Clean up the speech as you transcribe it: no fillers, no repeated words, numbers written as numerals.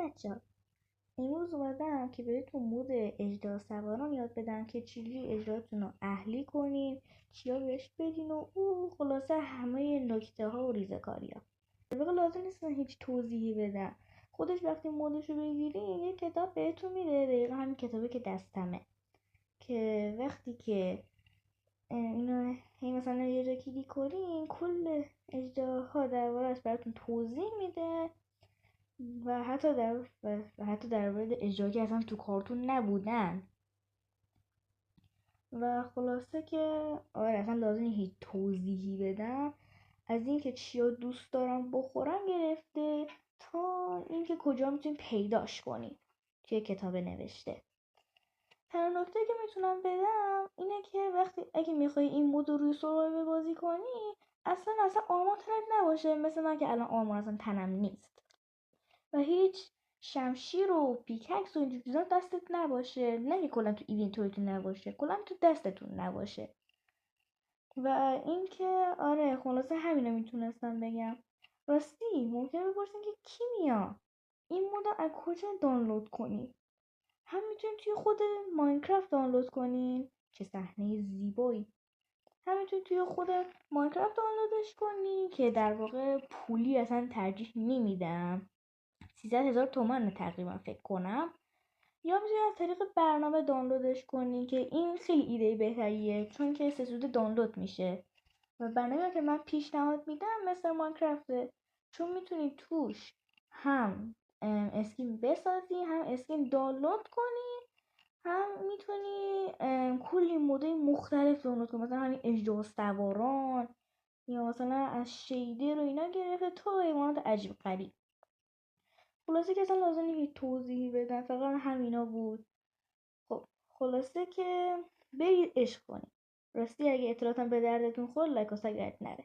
بچه‌ها، امروز اومدم که بهتون مود اژدها سواران یاد بدم که چجوری اژدهاتون رو اهلی کنین، چیا بهش بدین و خلاصه همه نکته ها و ریزکاری ها. واقعا لازم نیست من هیچ توضیحی بدم. خودش وقتی مودش رو بگیرین یه کتاب بهتون میده، دقیقا همین کتابه که دستمه، که وقتی که اینو هی مثلا یه جا کلیک کنین کل اژدها درباره‌اش براتون توضیح میده و حتی در مورد اجرایی که اصلا تو کارتون نبودن. و خلاصه که آره اصلا لازم نیست هیچ توضیحی بدم، از اینکه چیا دوست دارم بخورم گرفته تا اینکه کجا میتونید پیداش کنید توی کتاب نوشته. تنها نکته که میتونم بدم اینه که وقتی اگه میخوای این مود رو روی سروایو بازی کنی اصلا آرمان تنت نباشه، مثل من که الان آرمان اصلا تنم نیست و هیچ شمشیر و پیککس و اینجور چیزا دستت نباشه. نه که کلا تو ایونتوریتون نباشه، کلا تو دستتون نباشه. و اینکه آره خلاصه همینا میتونستم بگم. راستی ممکنه بپرسین که کی میاد این مود از کجا دانلود کنی؟ هم میتونید توی خود ماینکرافت دانلود کنین، چه صحنه زیبایی. هم میتونید توی خود ماینکرافت دانلودش کنی که در واقع پولی اصلا ترجیح نمیدم، 13,000 تومن تقریبا فکر کنم. یا میتونی از طریق برنامه دانلودش کنی که این خیلی ایده بهتریه چون که سه دانلود میشه و برنامه که من پیشنهاد میدم مثل ماینکرافته، چون میتونی توش هم اسکین بسازی، هم اسکین دانلود کنی، هم میتونی کلی مودای مختلف دانلود کنی، مثلا همین اژدها سواران یا مثلا از شیدر و اینا گرفته تا حیوانات عجیب غریب. خلاصه که اصلا لازم نیست توضیحی بدم، فقط همینا بود. خب خلاصه که برید عشق کنید. راستی اگه اطلاعاتم به دردتون خورد لایک و سابسکرایب نره.